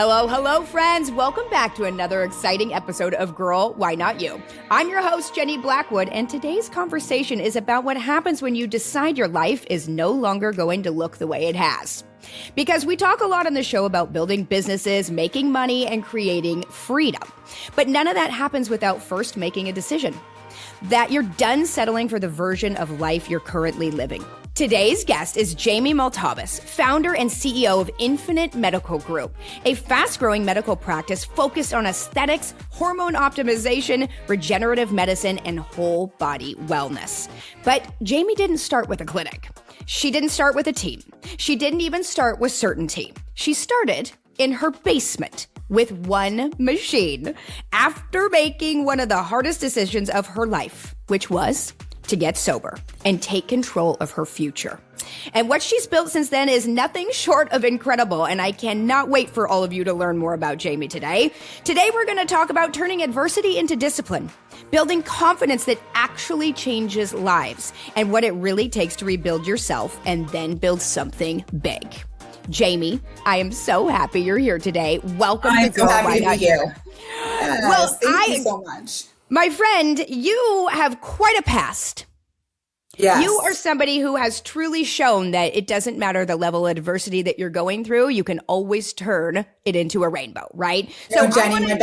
Hello, hello, friends. Welcome back to another exciting episode of Girl, Why Not You? I'm your host, Jennie Blackwood, and today's conversation is about what happens when you decide your life is no longer going to look the way it has. Because we talk a lot on the show about building businesses, making money, and creating freedom. But none of that happens without first making a decision that you're done settling for the version of life you're currently living. Today's guest is Jamie Maltabes, founder and CEO of Infinite Medical Group, a fast-growing medical practice focused on aesthetics, hormone optimization, regenerative medicine, and whole body wellness. But Jamie didn't start with a clinic. She didn't start with a team. She didn't even start with certainty. She started in her basement with one machine after making one of the hardest decisions of her life, which was to get sober and take control of her future. And what she's built since then is nothing short of incredible, and I cannot wait for all of you to learn more about Jamie today. Today, we're going to talk about turning adversity into discipline, building confidence that actually changes lives, and what it really takes to rebuild yourself and then build something big. Jamie, I am so happy you're here today. Welcome to Girl, Why Not You? Yes, thank you so much. My friend, you have quite a past. Yes. You are somebody who has truly shown that it doesn't matter the level of adversity that you're going through, you can always turn it into a rainbow, right? So Jennie, my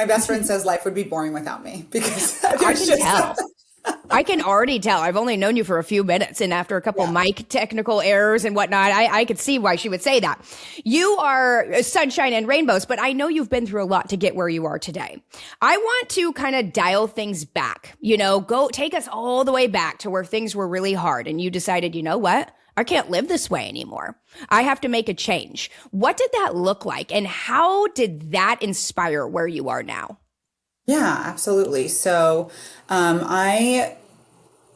best friend says life would be boring without me because I can tell. I can already tell. I've only known you for a few minutes, and after a couple mic technical errors and whatnot, I could see why she would say that. You are sunshine and rainbows, but I know you've been through a lot to get where you are today. I want to kind of dial things back, go take us all the way back to where things were really hard, and you decided, you know what? I can't live this way anymore. I have to make a change. What did that look like, and how did that inspire where you are now? Yeah, absolutely. So I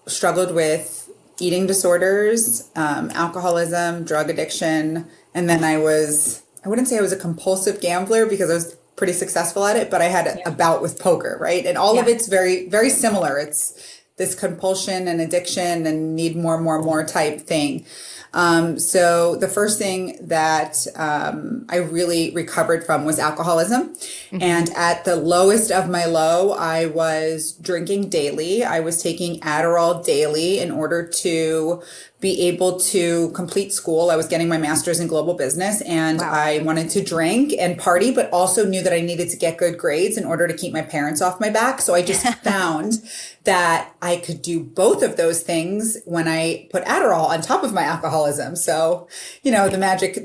struggled with eating disorders, alcoholism, drug addiction. And then I wouldn't say I was a compulsive gambler because I was pretty successful at it, but I had a bout with poker, right? And all of it's very, very similar. It's this compulsion and addiction and need more type thing. So the first thing that I really recovered from was alcoholism. Mm-hmm. And at the lowest of my low, I was drinking daily. I was taking Adderall daily in order to be able to complete school. I was getting my master's in global business, and I wanted to drink and party, but also knew that I needed to get good grades in order to keep my parents off my back. So I just found that I could do both of those things when I put Adderall on top of my alcoholism. So, the magic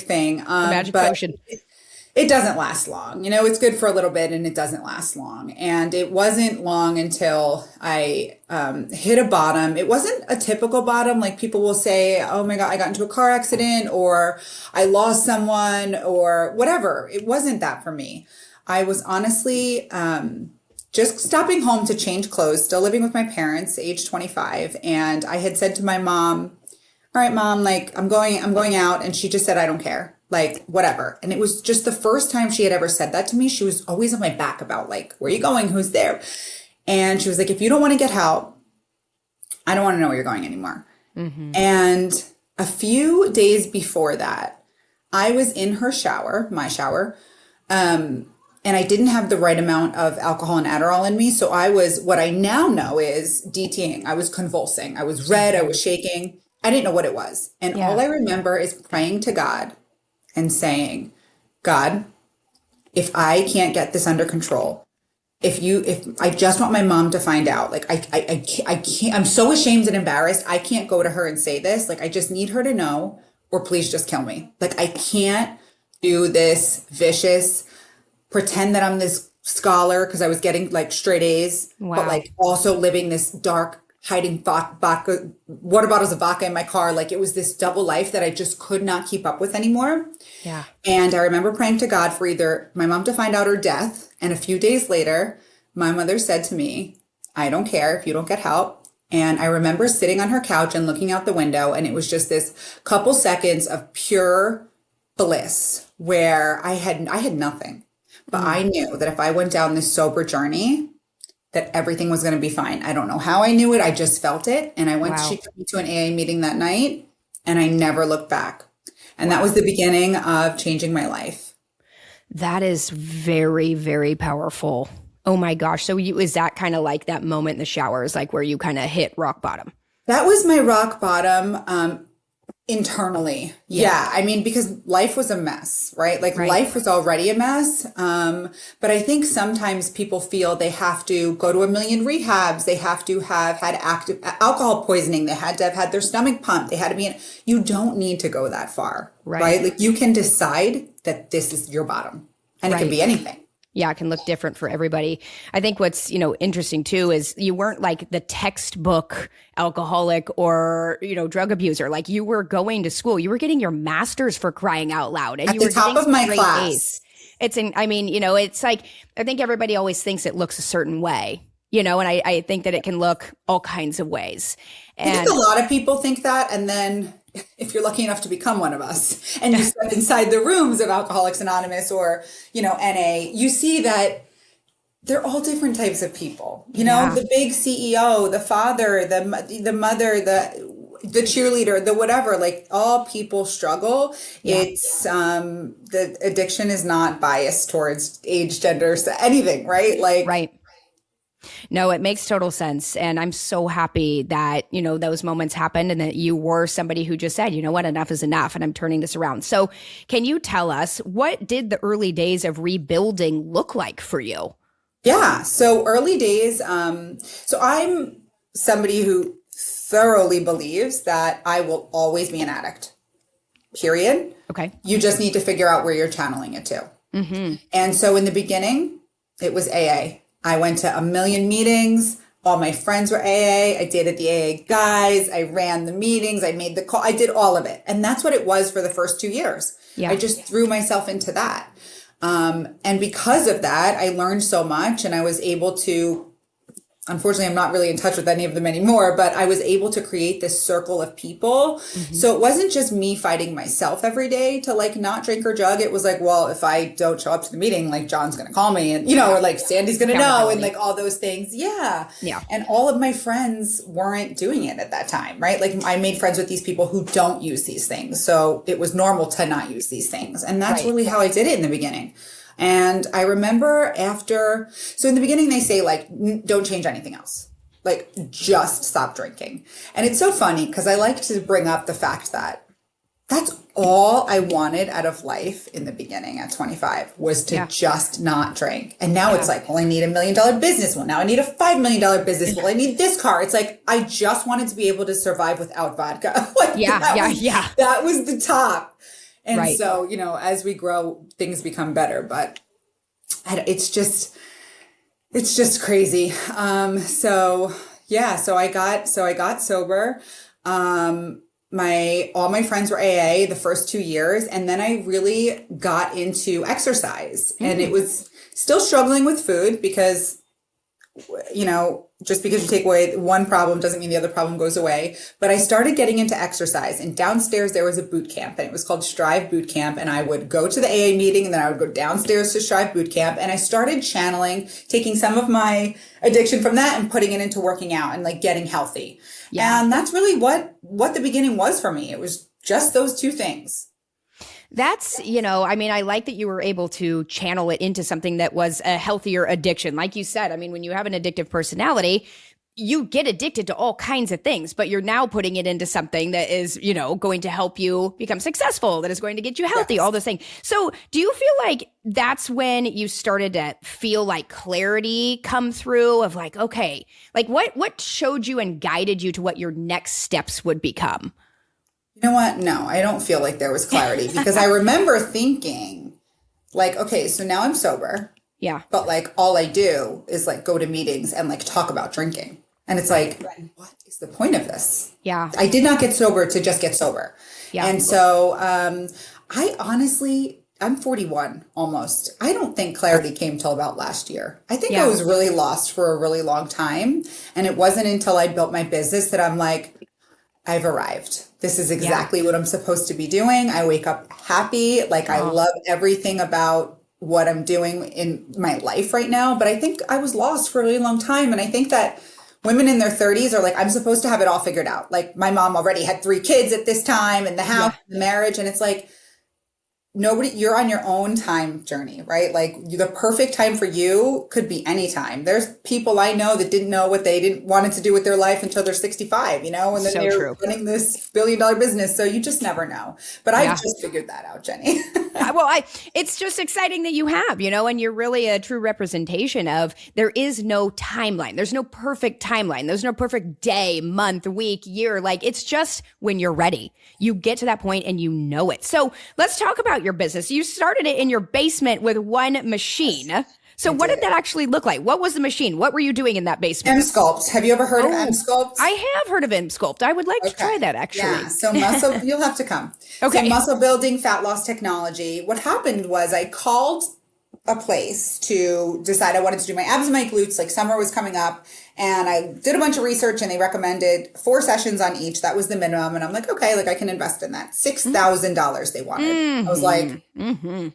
thing. The magic potion. It doesn't last long. It's good for a little bit and it doesn't last long. And it wasn't long until I hit a bottom. It wasn't a typical bottom. Like people will say, oh my God, I got into a car accident or I lost someone or whatever. It wasn't that for me. I was honestly just stopping home to change clothes, still living with my parents, age 25. And I had said to my mom, all right, Mom, like I'm going out. And she just said, I don't care. Like, whatever. And it was just the first time she had ever said that to me. She was always on my back about like, where are you going? Who's there? And she was like, if you don't want to get help, I don't want to know where you're going anymore. Mm-hmm. And a few days before that, I was in her shower, my shower, and I didn't have the right amount of alcohol and Adderall in me. So what I now know is DTing. I was convulsing. I was red. I was shaking. I didn't know what it was. And all I remember is praying to God and saying, God, if I can't get this under control, if I just want my mom to find out, like I can't, I'm so ashamed and embarrassed. I can't go to her and say this. Like, I just need her to know, or please just kill me. Like, I can't do this vicious, pretend that I'm this scholar because I was getting like straight A's, but like also living this dark, hiding vodka, water bottles of vodka in my car. Like, it was this double life that I just could not keep up with anymore. Yeah. And I remember praying to God for either my mom to find out or death. And a few days later, my mother said to me, I don't care if you don't get help. And I remember sitting on her couch and looking out the window. And it was just this couple seconds of pure bliss where I had nothing. But I knew that if I went down this sober journey, that everything was going to be fine. I don't know how I knew it. I just felt it. And I went, she took me to an AA meeting that night and I never looked back. And that was the beginning of changing my life. That is very, very powerful. Oh my gosh. So is that kind of like that moment in the shower is like where you kind of hit rock bottom? That was my rock bottom. Internally. Yeah. Yeah. I mean, because life was a mess, right? Like Right. life was already a mess. But I think sometimes people feel they have to go to a million rehabs. They have to have had active alcohol poisoning. They had to have had their stomach pumped. They had to be in, you don't need to go that far, Right. right? Like you can decide that this is your bottom and it can Right. be anything. Yeah, it can look different for everybody. I think what's, interesting too is you weren't like the textbook alcoholic or, drug abuser. Like you were going to school, you were getting your master's for crying out loud and At you the were top getting of my straight class. A's. It's like, I think everybody always thinks it looks a certain way, and I think that it can look all kinds of ways. I And think a lot of people think that. And then if you're lucky enough to become one of us and you step inside the rooms of Alcoholics Anonymous or, NA, you see that they're all different types of people. Yeah. The big CEO, the father, the mother, the cheerleader, the whatever, like all people struggle. Yeah. It's, the addiction is not biased towards age, gender, anything, right? Like, Right. No, it makes total sense. And I'm so happy that, those moments happened and that you were somebody who just said, you know what, enough is enough and I'm turning this around. So can you tell us what did the early days of rebuilding look like for you? yeah. So early days, so I'm somebody who thoroughly believes that I will always be an addict, period. Okay. You just need to figure out where you're channeling it to. Mm-hmm. And so in the beginning, it was AA. I went to a million meetings. All my friends were AA. I dated the AA guys. I ran the meetings. I made the call. I did all of it. And that's what it was for the first 2 years. Yeah. I just threw myself into that. And because of that, I learned so much and I was able to, unfortunately, I'm not really in touch with any of them anymore, but I was able to create this circle of people. Mm-hmm. So it wasn't just me fighting myself every day to like not drink or drug. It was like, well, if I don't show up to the meeting, like John's going to call me and, or like Sandy's going to know and like all those things. Yeah. Yeah. And all of my friends weren't doing it at that time, right? Like I made friends with these people who don't use these things. So it was normal to not use these things. And that's really how I did it in the beginning. And I remember so in the beginning, they say like, don't change anything else. Like just stop drinking. And it's so funny because I like to bring up the fact that that's all I wanted out of life in the beginning at 25 was to just not drink. And now it's like, well, I need $1 million business. Well, now I need a $5 million business. Well, I need this car. It's like, I just wanted to be able to survive without vodka. Like, that was the top. And so, as we grow, things become better, but it's just crazy. So I got sober. All my friends were AA the first 2 years. And then I really got into exercise and it was still struggling with food because, just because you take away one problem doesn't mean the other problem goes away. But I started getting into exercise and downstairs there was a boot camp and it was called Strive Boot Camp. And I would go to the AA meeting and then I would go downstairs to Strive Boot Camp. And I started channeling, taking some of my addiction from that and putting it into working out and like getting healthy. Yeah. And that's really what the beginning was for me. It was just those two things. That's, I like that you were able to channel it into something that was a healthier addiction. Like you said, when you have an addictive personality, you get addicted to all kinds of things, but you're now putting it into something that is, going to help you become successful, that is going to get you healthy, all those things. So do you feel like that's when you started to feel like clarity come through of like, okay, like what showed you and guided you to what your next steps would become? You know what? No, I don't feel like there was clarity because I remember thinking like, okay, so now I'm sober. Yeah. But like all I do is like go to meetings and like talk about drinking. And it's like, what is the point of this? Yeah. I did not get sober to just get sober. Yeah. And so I honestly, I'm 41 almost. I don't think clarity came till about last year. I think I was really lost for a really long time. And it wasn't until I built my business that I'm like, I've arrived. This is exactly what I'm supposed to be doing. I wake up happy. Like I love everything about what I'm doing in my life right now. But I think I was lost for a really long time. And I think that women in their 30s are like, I'm supposed to have it all figured out. Like my mom already had 3 kids at this time and the house, the marriage. And it's like, you're on your own time journey, right? Like the perfect time for you could be any time. There's people I know that didn't know what they didn't wanted to do with their life until they're 65, and then So they're true. running this billion-dollar business. So you just never know. But I Yeah. just figured that out, Jenny. It's just exciting that you have, and you're really a true representation of there is no timeline. There's no perfect timeline. There's no perfect day, month, week, year. Like it's just when you're ready, you get to that point and you know it. So let's talk about your business. You started it in your basement with one machine. So what did that actually look like? What was the machine? What were you doing in that basement? M-Sculpt. Have you ever heard of M-Sculpt? I have heard of M-Sculpt. I would like to try that actually. Yeah. So you'll have to come. Okay. So muscle building, fat loss technology. What happened was I called a place to decide I wanted to do my abs and my glutes. Like summer was coming up and I did a bunch of research and they recommended 4 sessions on each. That was the minimum. And I'm like, okay, like I can invest in that. $6,000 they wanted. I was like, no,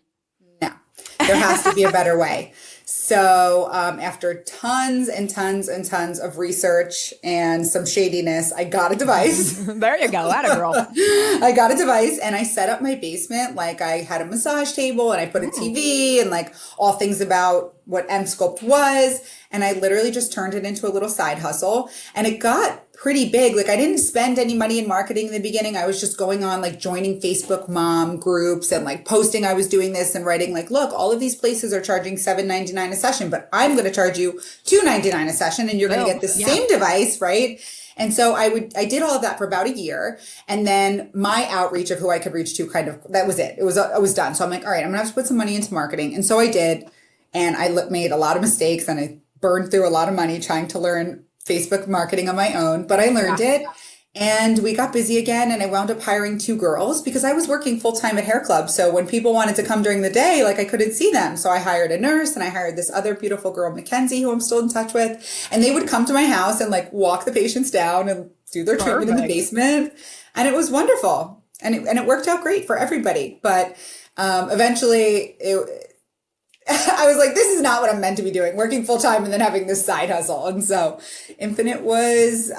there has to be a better way. So after tons and tons and tons of research and some shadiness, I got a device. There you go. Atta girl. I got a device and I set up my basement. Like I had a massage table and I put a TV and like all things about what M-Sculpt was. And I literally just turned it into a little side hustle and it got pretty big. Like I didn't spend any money in marketing in the beginning. I was just going on like joining Facebook mom groups and like posting I was doing this and writing like, look, all of these places are charging $7.99 a session, but I'm going to charge you $2.99 a session and you're going to get the same device, right? And so I did all of that for about a year. And then my outreach of who I could reach to that was it. I was done. So I'm like, all right, I'm going to have to put some money into marketing. And so I did. And I made a lot of mistakes and I burned through a lot of money trying to learn Facebook marketing on my own, but I learned it and we got busy again. And I wound up hiring 2 girls because I was working full time at Hair Club. So when people wanted to come during the day, like I couldn't see them. So I hired a nurse and I hired this other beautiful girl, Mackenzie, who I'm still in touch with. And they would come to my house and like walk the patients down and do their treatment in the basement. And it was wonderful. And it worked out great for everybody. But eventually I was like, this is not what I'm meant to be doing, working full time and then having this side hustle. And so Infinite was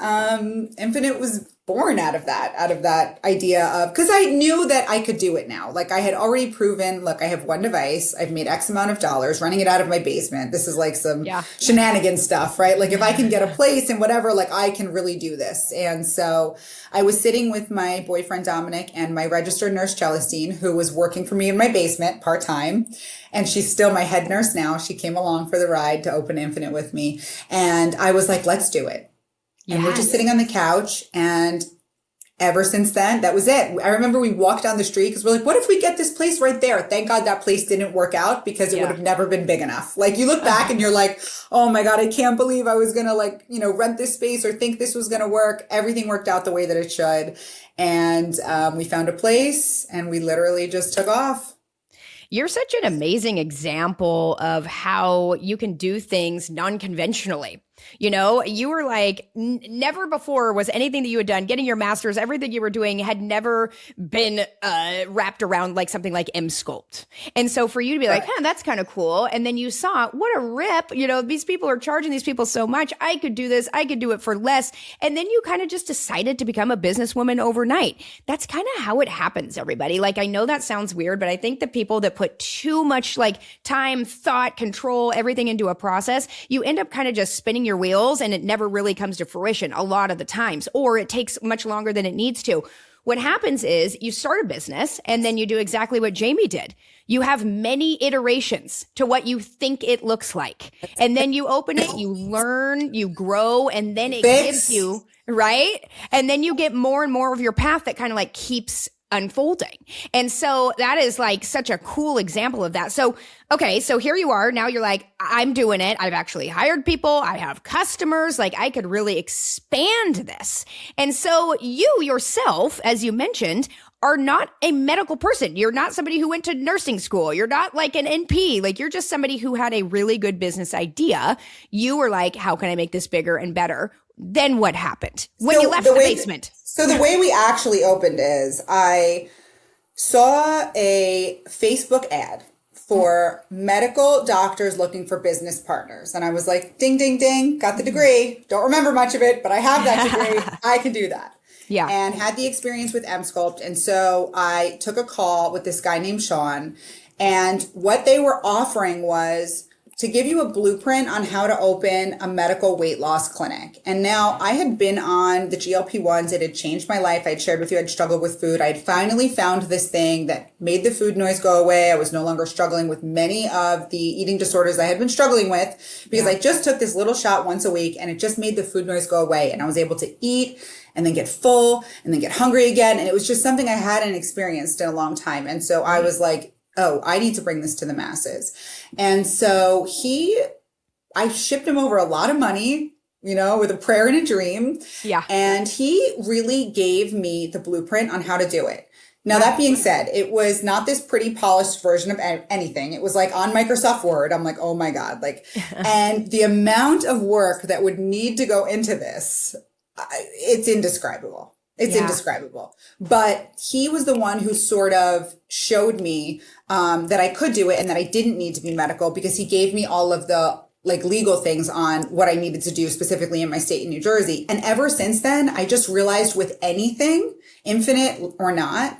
born out of that idea of, because I knew that I could do it now. Like I had already proven, look, I have one device. I've made X amount of dollars running it out of my basement. This is like some shenanigans stuff, right? Like if I can get a place and whatever, like I can really do this. And so I was sitting with my boyfriend, Dominic, and my registered nurse, Celestine, who was working for me in my basement part-time. And she's still my head nurse now. She came along for the ride to open Infinite with me. And I was like, let's do it. And we're just sitting on the couch. And ever since then, that was it. I remember we walked down the street because we're like, what if we get this place right there? Thank God that place didn't work out because it would have never been big enough. Like you look back and you're like, oh my God, I can't believe I was going to rent this space or think this was going to work. Everything worked out the way that it should. And we found a place and we literally just took off. You're such an amazing example of how you can do things non-conventionally. You were like, never before was anything that you had done, getting your master's, everything you were doing had never been wrapped around like something like M-Sculpt. And so for you to be like, that's kind of cool. And then you saw, what a rip, these people are charging these people so much. I could do this. I could do it for less. And then you kind of just decided to become a businesswoman overnight. That's kind of how it happens, everybody. Like, I know that sounds weird, but I think the people that put too much like time, thought, control, everything into a process, you end up kind of just spinning your wheels and it never really comes to fruition a lot of the times, or it takes much longer than it needs to. What happens is you start a business and then you do exactly what Jamie did. You have many iterations to what you think it looks like. And then you open it, you learn, you grow, and then it gives you, right? And then you get more and more of your path that kind of like keeps unfolding. And so that is like such a cool example of that. So, okay, so here you are. Now you're like, I'm doing it. I've actually hired people. I have customers. Like I could really expand this. And so you yourself, as you mentioned, are not a medical person. You're not somebody who went to nursing school. You're not like an NP. Like you're just somebody who had a really good business idea. You were like, how can I make this bigger and better? Then what happened when you left the basement? So the way we actually opened is I saw a Facebook ad for medical doctors looking for business partners. And I was like, ding, ding, ding, got the degree. Don't remember much of it, but I have that degree. I can do that. Yeah. and had the experience with Emsculpt. And so I took a call with this guy named Sean, and what they were offering was to give you a blueprint on how to open a medical weight loss clinic. And now I had been on the GLP-1s. It had changed my life. I'd shared with you, I'd struggled with food. I'd finally found this thing that made the food noise go away. I was no longer struggling with many of the eating disorders I had been struggling with because I just took this little shot once a week and it just made the food noise go away. And I was able to eat and then get full and then get hungry again. And it was just something I hadn't experienced in a long time. And so I was like, oh, I need to bring this to the masses. And so I shipped him over a lot of money, with a prayer and a dream. Yeah. And he really gave me the blueprint on how to do it. Now, that being said, it was not this pretty polished version of anything. It was like on Microsoft Word. I'm like, oh my God, and the amount of work that would need to go into this, it's indescribable. It's indescribable. But he was the one who sort of showed me that I could do it and that I didn't need to be medical because he gave me all of the legal things on what I needed to do specifically in my state in New Jersey. And ever since then, I just realized with anything, infinite or not,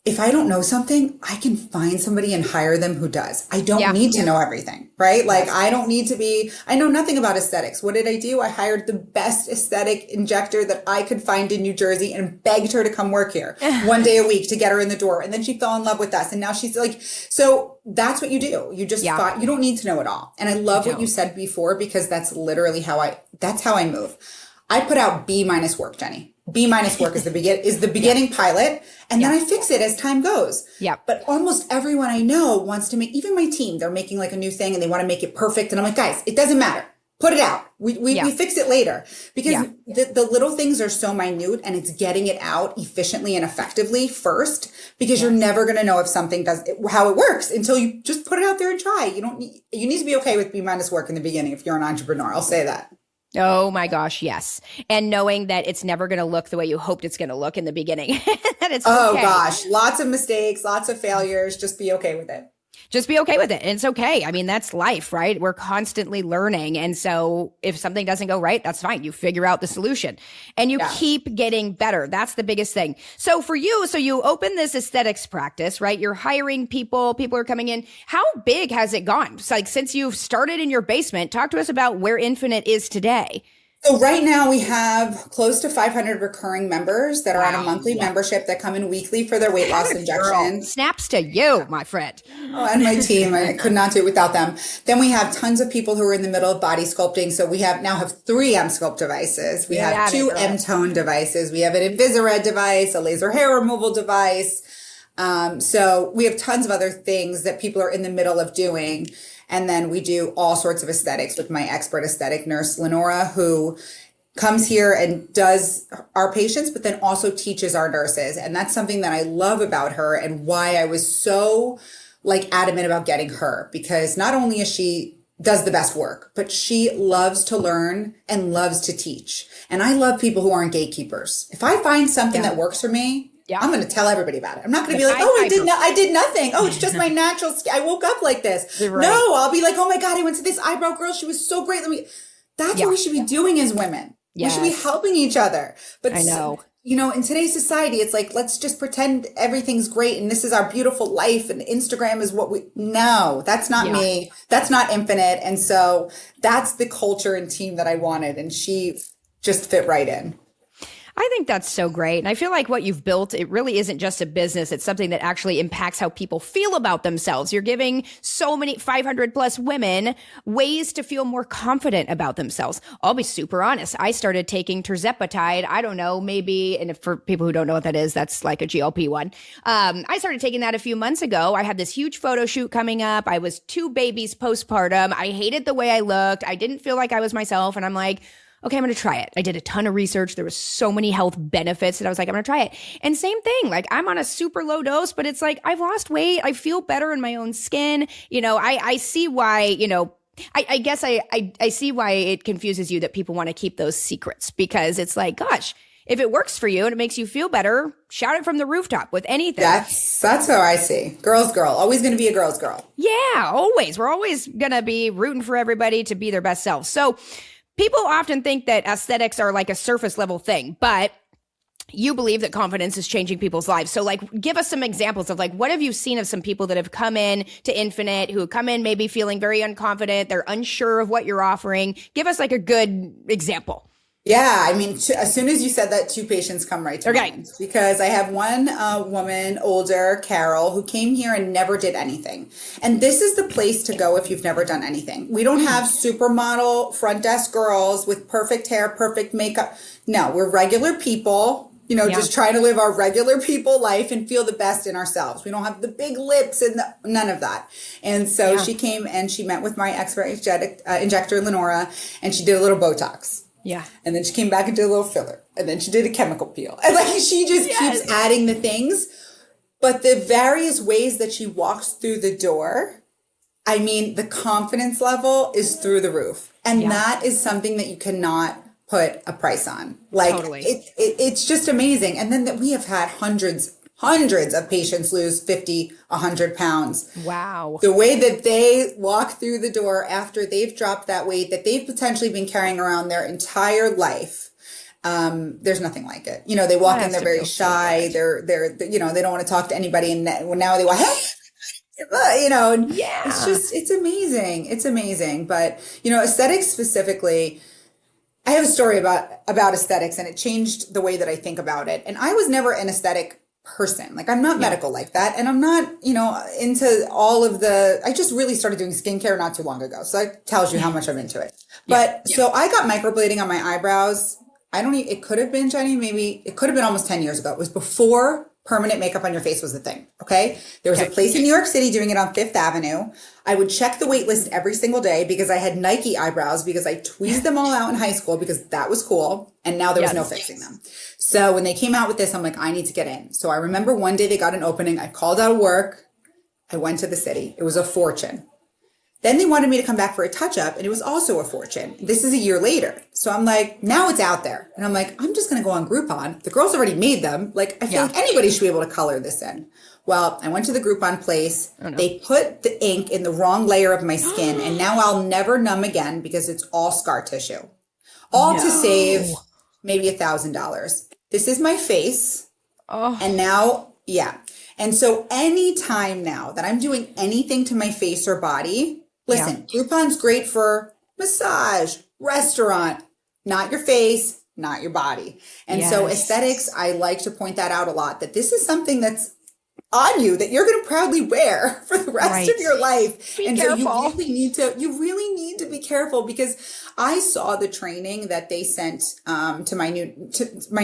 if I don't know something, I can find somebody and hire them who does. I don't need to know everything, right? I don't need to I know nothing about aesthetics. What did I do? I hired the best aesthetic injector that I could find in New Jersey and begged her to come work here 1 day a week to get her in the door. And then she fell in love with us. And now she's so that's what you do. You just you don't need to know it all. And I love what you said before, because that's literally how I move. I put out B- work, Jenny. B- work is the beginning pilot. And then I fix it as time goes. Yeah. But almost everyone I know wants to make, even my team, they're making a new thing and they want to make it perfect. And I'm like, guys, it doesn't matter. Put it out. We fix it later, because the little things are so minute, and it's getting it out efficiently and effectively first, because you're never going to know if something how it works until you just put it out there and try. You need to be okay with B- work in the beginning if you're an entrepreneur. I'll say that. Oh my gosh, yes. And knowing that it's never going to look the way you hoped it's going to look in the beginning. That it's Oh gosh, lots of mistakes, lots of failures. Just be okay with it. Just be okay with it. And it's okay. I mean, that's life, right? We're constantly learning. And so if something doesn't go right, that's fine. You figure out the solution and you keep getting better. That's the biggest thing. So for you, you open this aesthetics practice, right? You're hiring people are coming in. How big has it gone? Since you've started in your basement, talk to us about where Infinite is today. So right now we have close to 500 recurring members that are on a monthly membership that come in weekly for their weight loss injections. Snaps to you, my friend. Oh, and my team. I could not do it without them. Then we have tons of people who are in the middle of body sculpting. So we now have 3 Emsculpt devices. We have 2 M-Tone devices. We have an Invisared device, a laser hair removal device. So we have tons of other things that people are in the middle of doing. And then we do all sorts of aesthetics with my expert aesthetic nurse, Lenora, who comes here and does our patients, but then also teaches our nurses. And that's something that I love about her and why I was so adamant about getting her, because not only is she does the best work, but she loves to learn and loves to teach. And I love people who aren't gatekeepers. If I find something that works for me, I'm going to tell everybody about it. I'm not going to be like, I did nothing. Oh, it's just my natural skin. I woke up like this. Right. No, I'll be like, oh my God, I went to this eyebrow girl. She was so great. That's what we should be doing as women. Yes. We should be helping each other. But I know. In today's society, it's let's just pretend everything's great and this is our beautiful life and Instagram is no, that's not me. That's not Infinite. And so that's the culture and team that I wanted. And she just fit right in. I think that's so great. And I feel like what you've built, it really isn't just a business. It's something that actually impacts how people feel about themselves. You're giving so many 500 plus women ways to feel more confident about themselves. I'll be super honest. I started taking tirzepatide. I don't know, maybe, and for people who don't know what that is, that's like a GLP-1. I started taking that a few months ago. I had this huge photo shoot coming up. I was 2 babies postpartum. I hated the way I looked. I didn't feel like I was myself. And I'm like, okay, I'm going to try it. I did a ton of research. There was so many health benefits that I was like, I'm going to try it. And same thing, I'm on a super low dose, but it's I've lost weight. I feel better in my own skin. I see why, I guess I see why it confuses you that people want to keep those secrets, because it's gosh, if it works for you and it makes you feel better, shout it from the rooftop with anything. That's how I see. Girl's girl. Always going to be a girl's girl. Yeah, always. We're always going to be rooting for everybody to be their best selves. So people often think that aesthetics are like a surface level thing, but you believe that confidence is changing people's lives. So like, give us some examples of like, what have you seen of some people that have come in to Infinite, who come in maybe feeling very unconfident, they're unsure of what you're offering. Give us like a good example. Yeah, I mean, as soon as you said that, two patients come right to mind, because I have one woman, older, Carol, who came here and never did anything. And this is the place to go if you've never done anything. We don't have supermodel front desk girls with perfect hair, perfect makeup. No, we're regular people, just trying to live our regular people life and feel the best in ourselves. We don't have the big lips and none of that. And so she came and she met with my expert injector, Lenora, and she did a little Botox. Yeah. And then she came back and did a little filler. And then she did a chemical peel. And like she just keeps adding the things. But the various ways that she walks through the door, I mean, the confidence level is through the roof. And that is something that you cannot put a price on. Like it's just amazing. And then we have had hundreds of patients lose 50, 100 pounds. Wow. The way that they walk through the door after they've dropped that weight that they've potentially been carrying around their entire life. There's nothing like it. They walk in, they're very shy. They're, they don't want to talk to anybody. And now they walk, it's amazing. It's amazing. But, aesthetics specifically, I have a story about aesthetics, and it changed the way that I think about it. And I was never an aesthetic person. Like, I'm not medical like that. And I'm not, into all of I just really started doing skincare not too long ago. So that tells you how much I'm into it. But so I got microblading on my eyebrows. It could have been, Jenny, maybe it could have been almost 10 years ago. It was before permanent makeup on your face was a thing. Okay. There was a place in New York City doing it on Fifth Avenue. I would check the wait list every single day because I had Nike eyebrows because I tweezed them all out in high school because that was cool. And now there was no fixing them. So when they came out with this, I'm like, I need to get in. So I remember one day they got an opening. I called out of work. I went to the city. It was a fortune. Then they wanted me to come back for a touch-up, and it was also a fortune. This is a year later. So I'm like, now it's out there. And I'm like, I'm just going to go on Groupon. The girls already made them. Like, I feel like anybody should be able to color this in. Well, I went to the Groupon place. They put the ink in the wrong layer of my skin, and now I'll never numb again because it's all scar tissue. All to save maybe $1,000. This is my face. And now, And so anytime now that I'm doing anything to my face or body, listen, Groupon's great for massage, restaurant, not your face, not your body. And so aesthetics, I like to point that out a lot, that this is something that's on you that you're going to proudly wear for the rest of your life. Be careful. So you really need to be careful, because I saw the training that they sent to my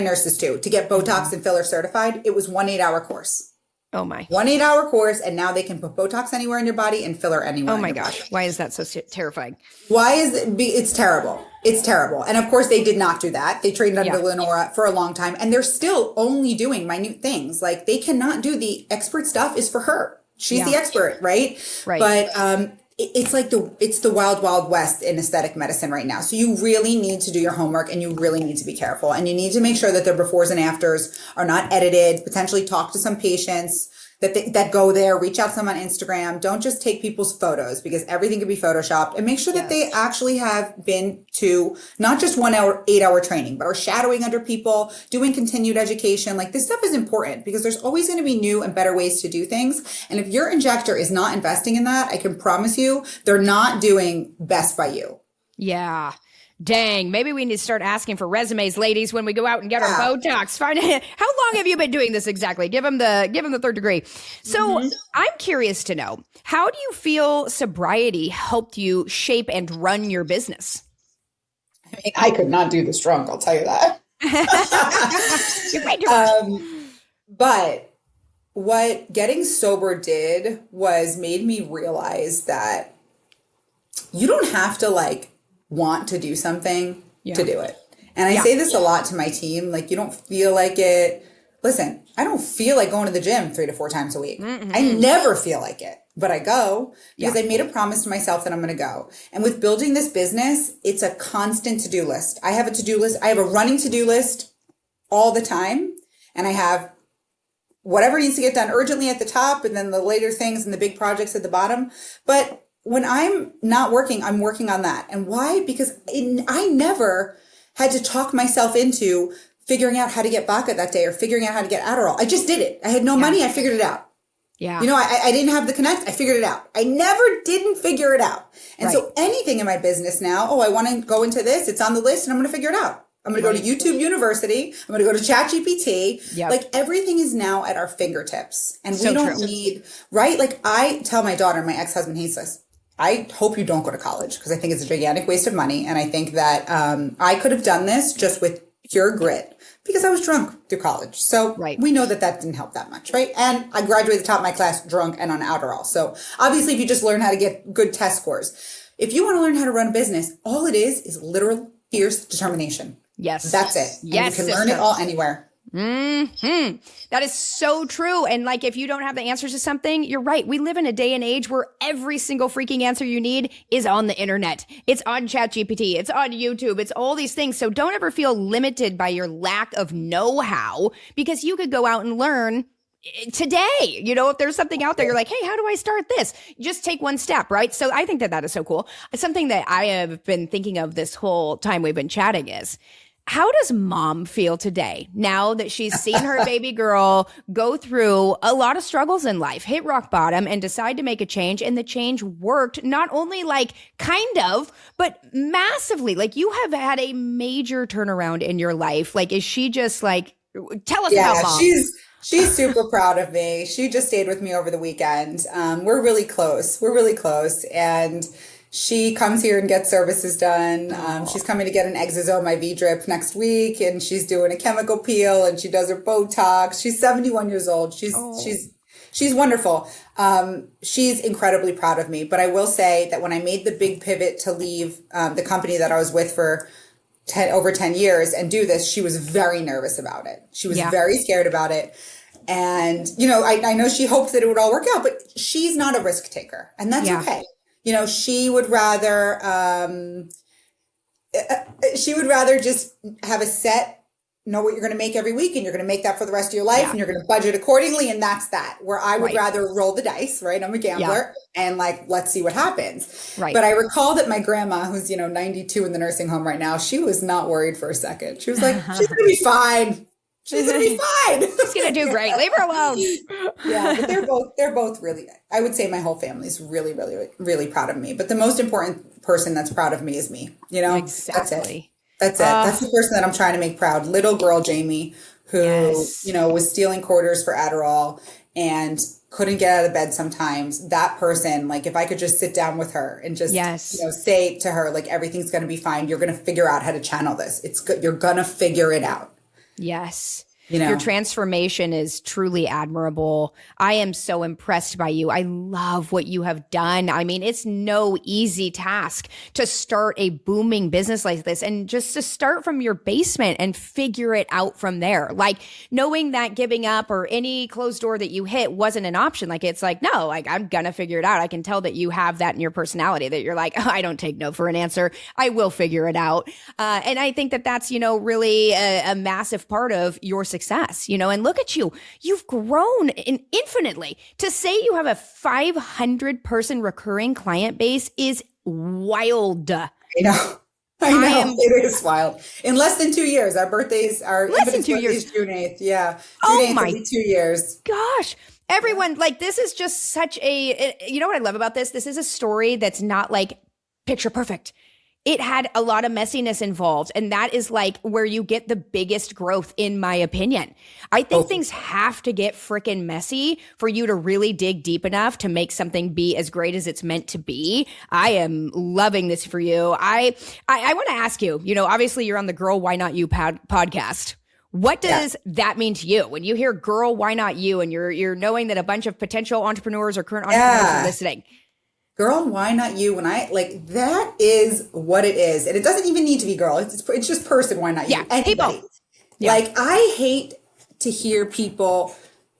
nurses too, to get Botox and filler certified. It was 1 8-hour course. Oh my. 1 8-hour course, and now they can put Botox anywhere in your body and filler anywhere. Oh my gosh. Why is that so terrifying? Why is it? It's terrible. It's terrible. And of course they did not do that. They trained under Lenora for a long time, and they're still only doing minute things. Like, they cannot do the expert stuff is for her. She's the expert, right? Right. But, it's like it's the wild, wild west in aesthetic medicine right now. So you really need to do your homework, and you really need to be careful, and you need to make sure that their befores and afters are not edited. Potentially talk to some patients that go there, reach out to them on Instagram. Don't just take people's photos, because everything can be photoshopped, and make sure that they actually have been to not just 1 hour, 8-hour training, but are shadowing under people, doing continued education. Like, this stuff is important, because there's always going to be new and better ways to do things. And if your injector is not investing in that, I can promise you they're not doing best by you. Yeah. Dang, maybe we need to start asking for resumes, ladies, when we go out and get our Botox. Find out, how long have you been doing this exactly? Give them the third degree. So I'm curious to know, how do you feel sobriety helped you shape and run your business? I mean, I could not do this drunk, I'll tell you that. But what getting sober did was made me realize that you don't have to want to do something to do it. And I say this a lot to my team, like, you don't feel like it. Listen, I don't feel like going to the gym 3 to 4 times a week. I never feel like it, but I go because I made a promise to myself that I'm going to go. And with building this business, it's a constant to-do list. I have a to-do list. I have a running to-do list all the time. And I have whatever needs to get done urgently at the top, and then the later things and the big projects at the bottom. But when I'm not working, I'm working on that. And why? Because I never had to talk myself into figuring out how to get vodka that day or figuring out how to get Adderall. I just did it. I had no money. I figured it out. Yeah. You know, I didn't have the connect. I figured it out. I never didn't figure it out. And so anything in my business now, I want to go into this. It's on the list and I'm going to figure it out. I'm going to go to YouTube University. I'm going to go to ChatGPT. Yep. Like everything is now at our fingertips and So we don't true. need, right? Like I tell my daughter, my ex-husband hates this. I hope you don't go to college because I think it's a gigantic waste of money. And I think that I could have done this just with pure grit because I was drunk through college. So we know that that didn't help that much, right? And I graduated the top of my class drunk and on Adderall. So obviously if you just learn how to get good test scores, if you want to learn how to run a business, all it is literal fierce determination. Yes. That's it. Yes. And you can learn it all anywhere. That is so true. And like, if you don't have the answers to something, you're right. We live in a day and age where every single freaking answer you need is on the internet. It's on ChatGPT. It's on YouTube. It's all these things. So don't ever feel limited by your lack of know-how because you could go out and learn today. You know, if there's something out there, you're like, hey, how do I start this? Just take one step, right? So I think that that is so cool. Something that I have been thinking of this whole time we've been chatting is, how does mom feel today now that she's seen her baby girl go through a lot of struggles in life, hit rock bottom and decide to make a change? And the change worked not only like kind of, but massively. Like you have had a major turnaround in your life. Like, is she just like, tell us about mom. She's super proud of me. She just stayed with me over the weekend. We're really close. And she comes here and gets services done. She's coming to get an exosome IV drip next week, and she's doing a chemical peel, and she does her Botox. She's 71 years old. She's wonderful. She's incredibly proud of me. But I will say that when I made the big pivot to leave the company that I was with for over 10 years and do this, she was very nervous about it. She was very scared about it. And, you know, I know she hoped that it would all work out, but she's not a risk taker, and that's okay. You know, she would rather just have a set, know what you're going to make every week, and you're going to make that for the rest of your life, and you're going to budget accordingly, and that's that. Where I would rather roll the dice, right? I'm a gambler, and like, let's see what happens. Right. But I recall that my grandma, who's 92 in the nursing home right now, she was not worried for a second. She was like, she's going to be fine. She's going to be fine. She's going to do great. Leave her alone. Yeah, but they're both really, I would say my whole family is really, really, really proud of me. But the most important person that's proud of me is me. You know, exactly. That's it. That's the person that I'm trying to make proud. Little girl Jamie, who, was stealing quarters for Adderall and couldn't get out of bed sometimes. That person, like if I could just sit down with her and just, say to her, like, everything's going to be fine. You're going to figure out how to channel this. It's good. You're going to figure it out. Yes. Your transformation is truly admirable. I am so impressed by you. I love what you have done. I mean, it's no easy task to start a booming business like this and just to start from your basement and figure it out from there. Like knowing that giving up or any closed door that you hit wasn't an option. Like, it's like, no, like I'm going to figure it out. I can tell that you have that in your personality, that you're like, oh, I don't take no for an answer. I will figure it out. And I think that that's, really a massive part of your success, and look at you. You've grown infinitely. To say you have a 500 person recurring client base is wild. I know. It is wild. In less than 2 years, our birthdays are less than 2 years. June 8th. Yeah. Oh June 8th my will be 2 years. Gosh. Everyone, like, this is just such you know what I love about this? This is a story that's not like picture perfect. It had a lot of messiness involved. And that is like where you get the biggest growth, in my opinion. I think things have to get freaking messy for you to really dig deep enough to make something be as great as it's meant to be. I am loving this for you. I want to ask you, obviously you're on the Girl, Why Not You podcast. What does that mean to you when you hear Girl, Why Not You? And you're knowing that a bunch of potential entrepreneurs or current entrepreneurs are listening. Girl, why not you? When that is what it is. And it doesn't even need to be girl. It's just person. Why not you? Anybody. Like, I hate to hear people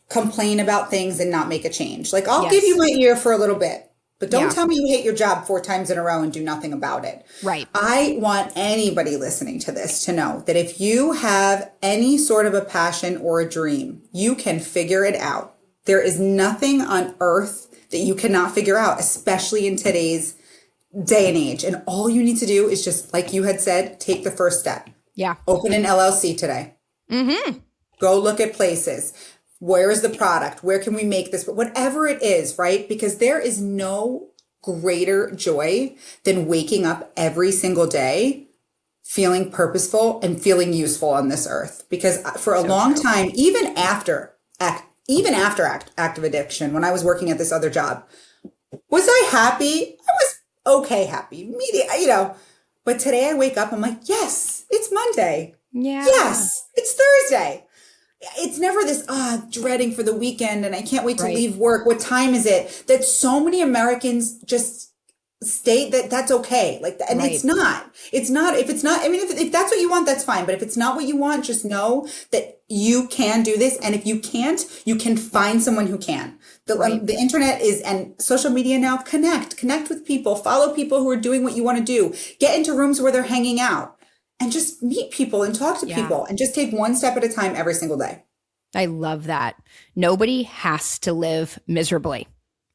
complain about things and not make a change. Like, I'll give you my ear for a little bit, but don't tell me you hate your job 4 times in a row and do nothing about it. Right. I want anybody listening to this to know that if you have any sort of a passion or a dream, you can figure it out. There is nothing on earth that you cannot figure out, especially in today's day and age. And all you need to do is just, like you had said, take the first step. Yeah. Open an LLC today. Mm-hmm. Go look at places. Where is the product? Where can we make this? Whatever it is, right? Because there is no greater joy than waking up every single day feeling purposeful and feeling useful on this earth. Because for a long time, even after active addiction, when I was working at this other job, was I happy? I was okay happy. But today I wake up, I'm like, yes, it's Monday. Yeah. Yes, it's Thursday. It's never this, dreading for the weekend and I can't wait to leave work. What time is it? That so many Americans just state that that's okay. And it's not, if that's what you want, that's fine. But if it's not what you want, just know that you can do this. And if you can't, you can find someone who can. The internet and social media now, connect with people, follow people who are doing what you want to do, get into rooms where they're hanging out. And just meet people and talk to people and just take one step at a time every single day. I love that. Nobody has to live miserably.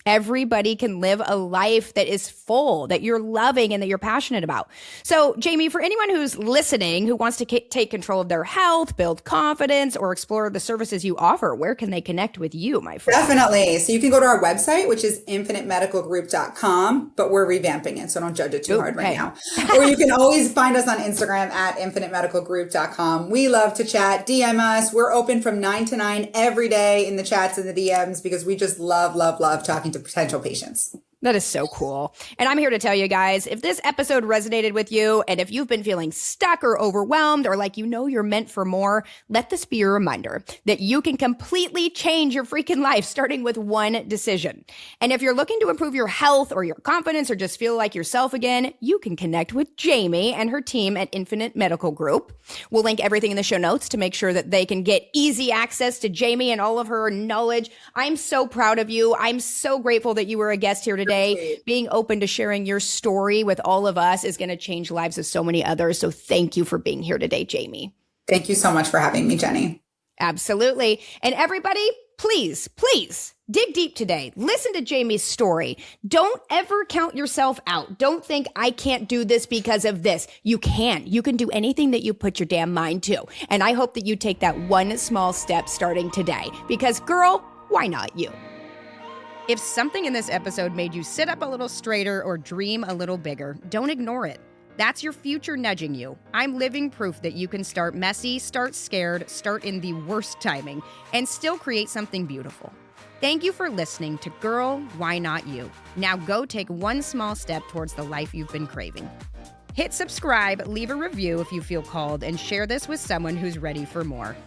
Everybody can live a life that is full, that you're loving and that you're passionate about. So, Jamie, for anyone who's listening, who wants to take control of their health, build confidence, or explore the services you offer, where can they connect with you, my friend? Definitely. So you can go to our website, which is infinitemedicalgroup.com, but we're revamping it, so don't judge it too hard right now. Or you can always find us on Instagram at infinitemedicalgroup.com. We love to chat. DM us. We're open from 9 to 9 every day in the chats and the DMs because we just love talking to potential patients. That is so cool. And I'm here to tell you guys, if this episode resonated with you and if you've been feeling stuck or overwhelmed or like you're meant for more, let this be a reminder that you can completely change your freaking life starting with one decision. And if you're looking to improve your health or your confidence or just feel like yourself again, you can connect with Jamie and her team at Infinite Medical Group. We'll link everything in the show notes to make sure that they can get easy access to Jamie and all of her knowledge. I'm so proud of you. I'm so grateful that you were a guest here today. Being open to sharing your story with all of us is going to change the lives of so many others. So thank you for being here today, Jamie. Thank you so much for having me, Jenny. Absolutely. And everybody, please dig deep today. Listen to Jamie's story. Don't ever count yourself out. Don't think I can't do this because of this. You can. You can do anything that you put your damn mind to. And I hope that you take that one small step starting today because girl, why not you? If something in this episode made you sit up a little straighter or dream a little bigger, don't ignore it. That's your future nudging you. I'm living proof that you can start messy, start scared, start in the worst timing, and still create something beautiful. Thank you for listening to Girl, Why Not You? Now go take one small step towards the life you've been craving. Hit subscribe, leave a review if you feel called, and share this with someone who's ready for more.